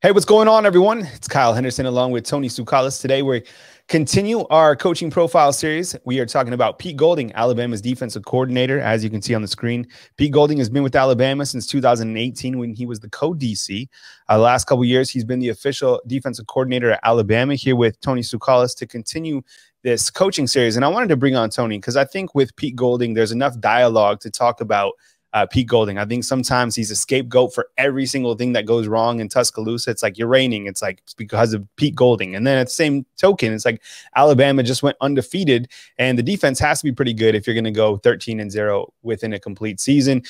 Hey, what's going on, everyone? It's Kyle Henderson along with Tony Tsoukalas. Today, we continue our coaching profile series. We are talking about Pete Golding, Alabama's defensive coordinator. As you can see on the screen, Pete Golding has been with Alabama since 2018 when he was the co-DC. The last couple of years, he's been the official defensive coordinator at Alabama. Here with Tony Tsoukalas to continue this coaching series. And I wanted to bring on Tony because I think with Pete Golding, there's enough dialogue to talk about Pete Golding. I think sometimes he's a scapegoat for every single thing that goes wrong in Tuscaloosa. It's like you're raining. It's like it's because of Pete Golding. And then at the same token, it's like Alabama just went undefeated, and the defense has to be pretty good if you're going to go 13-0 within a complete season.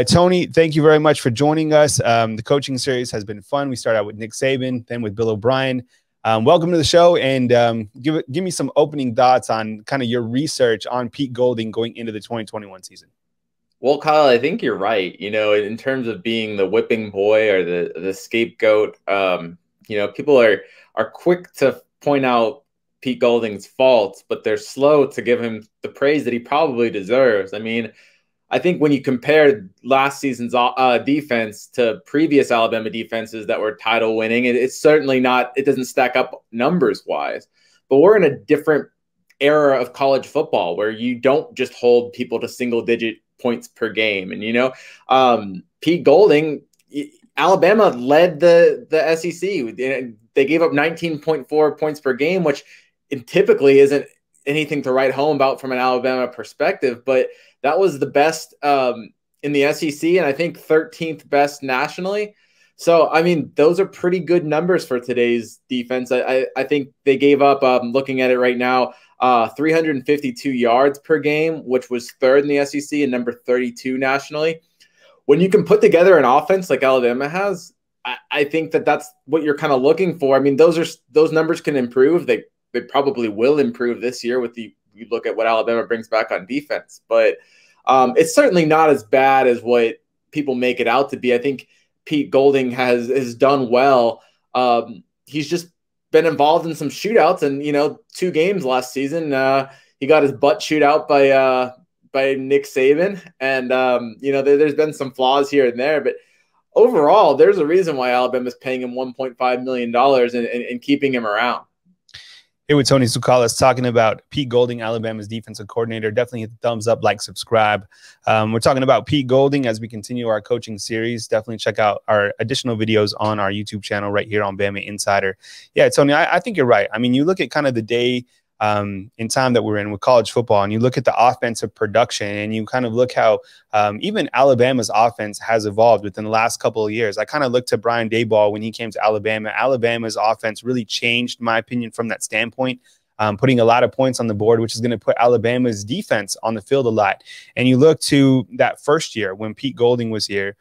Tony, thank you very much for joining us. The coaching series has been fun. We started out with Nick Saban, then with Bill O'Brien. Welcome to the show, and give me some opening thoughts on kind of your research on Pete Golding going into the 2021 season. Well, Kyle, I think you're right. You know, in terms of being the whipping boy or the scapegoat, people are quick to point out Pete Golding's faults, but they're slow to give him the praise that he probably deserves. I mean, I think when you compare last season's defense to previous Alabama defenses that were title winning, it's certainly not, it doesn't stack up numbers wise, but we're in a different era of college football where you don't just hold people to single digit points per game. And, Pete Golding, Alabama led the SEC. They gave up 19.4 points per game, which typically isn't anything to write home about from an Alabama perspective, but that was the best in the SEC, and I think 13th best nationally. So, I mean, those are pretty good numbers for today's defense. I think they gave up, looking at it right now, 352 yards per game, which was third in the SEC and number 32 nationally. When you can put together an offense like Alabama has, I think that's what you're kind of looking for. I mean, those numbers can improve. They probably will improve this year with you look at what Alabama brings back on defense. But it's certainly not as bad as what people make it out to be. I think Pete Golding has done well. He's just been involved in some shootouts, and 2 games last season he got his butt chewed out by Nick Saban, and there's been some flaws here and there, but overall there's a reason why Alabama's paying him $1.5 million and keeping him around. Hey, with Tony Tsoukalas talking about Pete Golding, Alabama's defensive coordinator. Definitely hit the thumbs up, like, subscribe. We're talking about Pete Golding as we continue our coaching series. Definitely check out our additional videos on our YouTube channel right here on BamaInsider. Yeah, Tony, I think you're right. I mean, you look at kind of the day in time that we're in with college football, and you look at the offensive production, and you kind of look how even Alabama's offense has evolved within the last couple of years. I kind of looked to Brian Daboll when he came to Alabama. Alabama's offense really changed, in my opinion, from that standpoint, putting a lot of points on the board, which is going to put Alabama's defense on the field a lot. And you look to that first year when Pete Golding was here.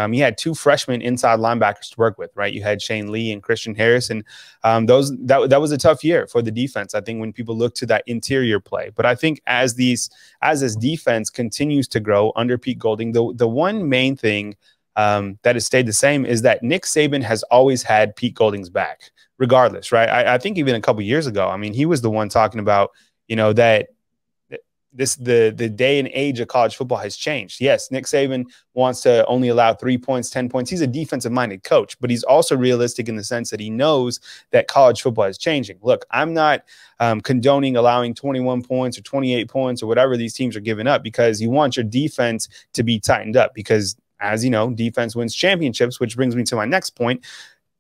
He had 2 freshman inside linebackers to work with, right? You had Shane Lee and Christian Harris, and that was a tough year for the defense, I think, when people look to that interior play. But I think as this defense continues to grow under Pete Golding, the one main thing that has stayed the same is that Nick Saban has always had Pete Golding's back, regardless, right? I think even a couple of years ago, I mean, he was the one talking about, that the day and age of college football has changed. Yes, Nick Saban wants to only allow 3 points, 10 points. He's a defensive-minded coach, but he's also realistic in the sense that he knows that college football is changing. Look, I'm not condoning allowing 21 points or 28 points or whatever these teams are giving up, because you want your defense to be tightened up, because, as you know, defense wins championships, which brings me to my next point.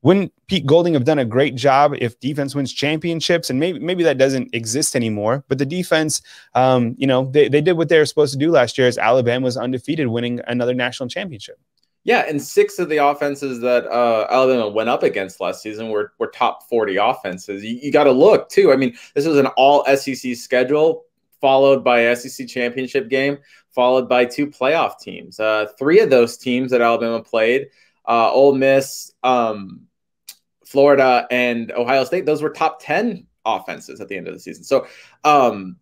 Wouldn't Pete Golding have done a great job if defense wins championships? And maybe that doesn't exist anymore. But the defense, they did what they were supposed to do last year, as Alabama was undefeated, winning another national championship. Yeah, and 6 of the offenses that Alabama went up against last season were top 40 offenses. You got to look, too. I mean, this was an all-SEC schedule, followed by an SEC championship game, followed by 2 playoff teams. 3 of those teams that Alabama played, Ole Miss, Florida, and Ohio State, those were top 10 offenses at the end of the season. So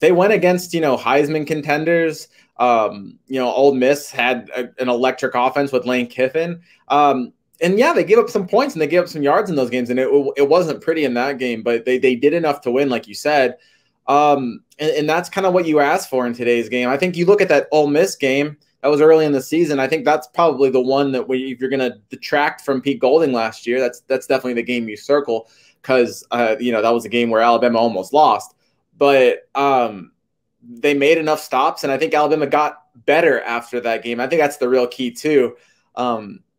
they went against, Heisman contenders. Ole Miss had an electric offense with Lane Kiffin. And yeah, they gave up some points and they gave up some yards in those games. And it wasn't pretty in that game, but they did enough to win, like you said. And that's kind of what you asked for in today's game. I think you look at that Ole Miss game, That was early in the season. I think that's probably the one that if you're going to detract from Pete Golding last year, that's definitely the game you circle, because you know, that was a game where Alabama almost lost. But they made enough stops, and I think Alabama got better after that game. I think that's the real key too.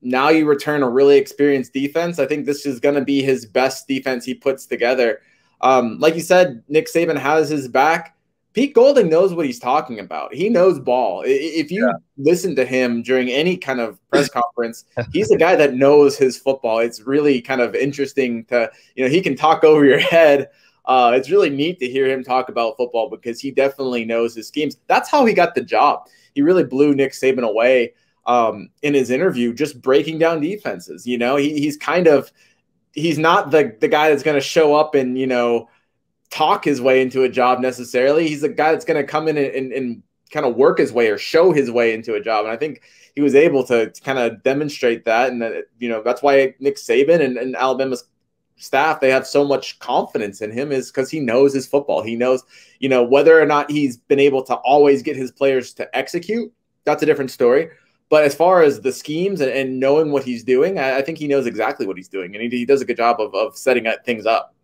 Now you return a really experienced defense. I think this is going to be his best defense he puts together. Like you said, Nick Saban has his back. Pete Golding knows what he's talking about. He knows ball. If you listen to him during any kind of press conference, he's a guy that knows his football. It's really kind of interesting to, you know, he can talk over your head. It's really neat to hear him talk about football because he definitely knows his schemes. That's how he got the job. He really blew Nick Saban away in his interview, just breaking down defenses. You know, he's not the guy that's going to show up and, you know, talk his way into a job necessarily. He's a guy that's going to come in and kind of work his way or show his way into a job. And I think he was able to kind of demonstrate that. And that, you know, that's why Nick Saban and Alabama's staff, they have so much confidence in him, is because he knows his football. He knows, you know, whether or not he's been able to always get his players to execute, that's a different story. But as far as the schemes and knowing what he's doing, I think he knows exactly what he's doing. And he does a good job of setting things up.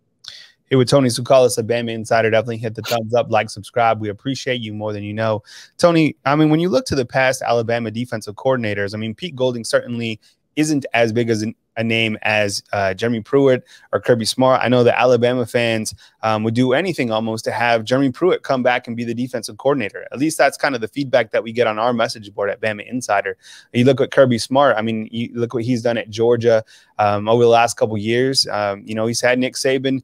Hey, with Tony Tuscaloosa, a Bama Insider, definitely hit the thumbs up, like, subscribe. We appreciate you more than you know. Tony, I mean, when you look to the past Alabama defensive coordinators, I mean, Pete Golding certainly isn't as big as a name as Jeremy Pruitt or Kirby Smart. I know that Alabama fans would do anything almost to have Jeremy Pruitt come back and be the defensive coordinator. At least that's kind of the feedback that we get on our message board at Bama Insider. You look at Kirby Smart. I mean, you look what he's done at Georgia over the last couple of years. You know, he's had Nick Saban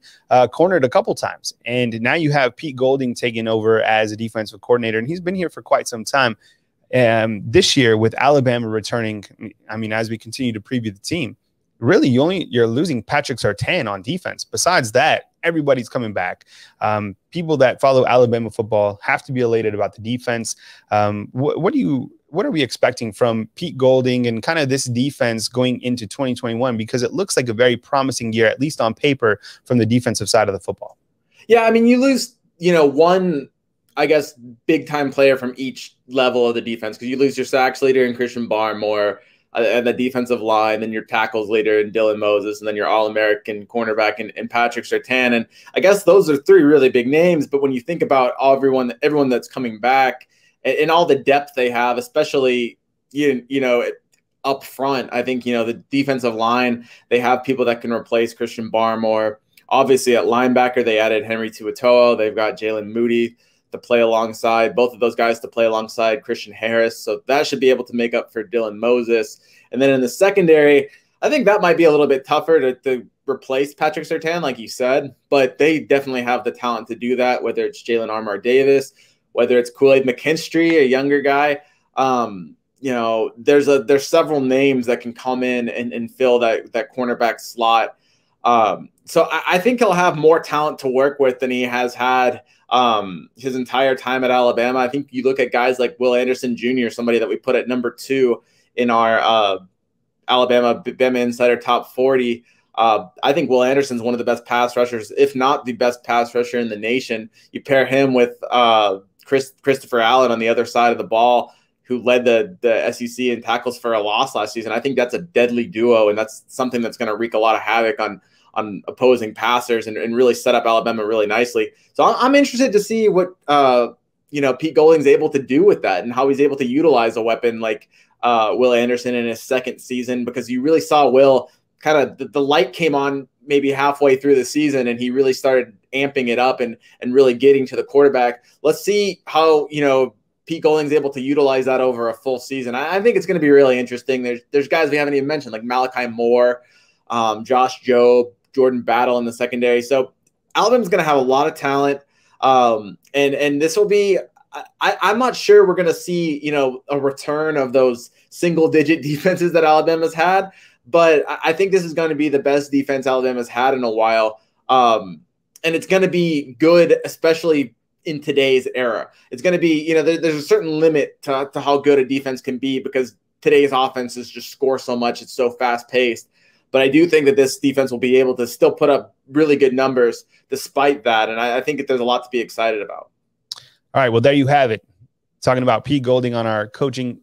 cornered a couple times. And now you have Pete Golding taking over as a defensive coordinator, and he's been here for quite some time. This year with Alabama returning, I mean, as we continue to preview the team, really you're losing Patrick Surtain on defense. Besides that, everybody's coming back. People that follow Alabama football have to be elated about the defense. What are we expecting from Pete Golding and kind of this defense going into 2021? Because it looks like a very promising year, at least on paper, from the defensive side of the football. Yeah, I mean, you lose, you know, one, I guess, big-time player from each level of the defense, because you lose your sacks leader in Christian Barmore and the defensive line, then your tackles leader in Dylan Moses, and then your All-American cornerback in Patrick Surtain. And I guess those are three really big names. But when you think about everyone that's coming back and all the depth they have, especially, you know, up front, I think, you know, the defensive line, they have people that can replace Christian Barmore. Obviously, at linebacker, they added Henry TuiToa. They've got Jalen Moody to play alongside, both of those guys to play alongside Christian Harris. So that should be able to make up for Dylan Moses. And then in the secondary, I think that might be a little bit tougher to replace Patrick Surtain, like you said, but they definitely have the talent to do that, whether it's Jalen Armour-Davis, whether it's Kool-Aid McKinstry, a younger guy. You know, there's several names that can come in and fill that cornerback slot. So I think he'll have more talent to work with than he has had his entire time at Alabama. I think you look at guys like Will Anderson Jr., somebody that we put at number 2 in our Bama Insider Top 40. I think Will Anderson's one of the best pass rushers, if not the best pass rusher in the nation. You pair him with Christopher Allen on the other side of the ball, who led the SEC in tackles for a loss last season. I think that's a deadly duo, and that's something that's going to wreak a lot of havoc on opposing passers and really set up Alabama really nicely. So I'm interested to see what you know, Pete Golding's able to do with that and how he's able to utilize a weapon like Will Anderson in his second season, because you really saw Will kind of the light came on maybe halfway through the season, and he really started amping it up and really getting to the quarterback. Let's see how, you know, Pete Golding's able to utilize that over a full season. I think it's going to be really interesting. There's guys we haven't even mentioned, like Malachi Moore, Josh Jobe, Jordan Battle in the secondary. So Alabama's going to have a lot of talent. And this will be, I'm not sure we're going to see, you know, a return of those single-digit defenses that Alabama's had, but I think this is going to be the best defense Alabama's had in a while. And it's going to be good, especially in today's era. It's going to be, you know, there's a certain limit to how good a defense can be, because today's offenses just score so much. It's so fast-paced. But I do think that this defense will be able to still put up really good numbers despite that. And I think that there's a lot to be excited about. All right, well, there you have it. Talking about Pete Golding on our coaching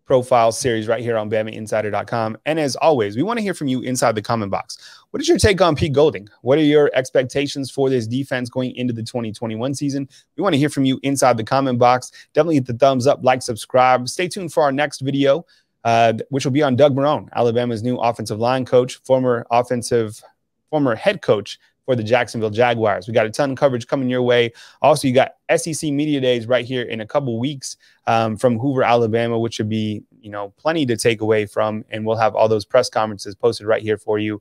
profile series right here on BamaInsider.com. And as always, we want to hear from you inside the comment box. What is your take on Pete Golding? What are your expectations for this defense going into the 2021 season? We want to hear from you inside the comment box. Definitely hit the thumbs up, like, subscribe. Stay tuned for our next video, which will be on Doug Marrone, Alabama's new offensive line coach, former head coach for the Jacksonville Jaguars. We got a ton of coverage coming your way. Also, you got SEC Media Days right here in a couple weeks from Hoover, Alabama, which should be, plenty to take away from. And we'll have all those press conferences posted right here for you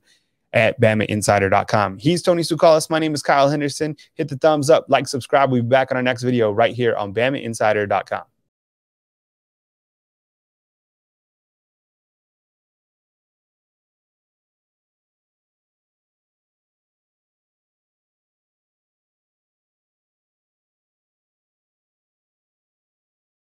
at BamaInsider.com. He's Tony Tsukalis. My name is Kyle Henderson. Hit the thumbs up, like, subscribe. We'll be back on our next video right here on BamaInsider.com.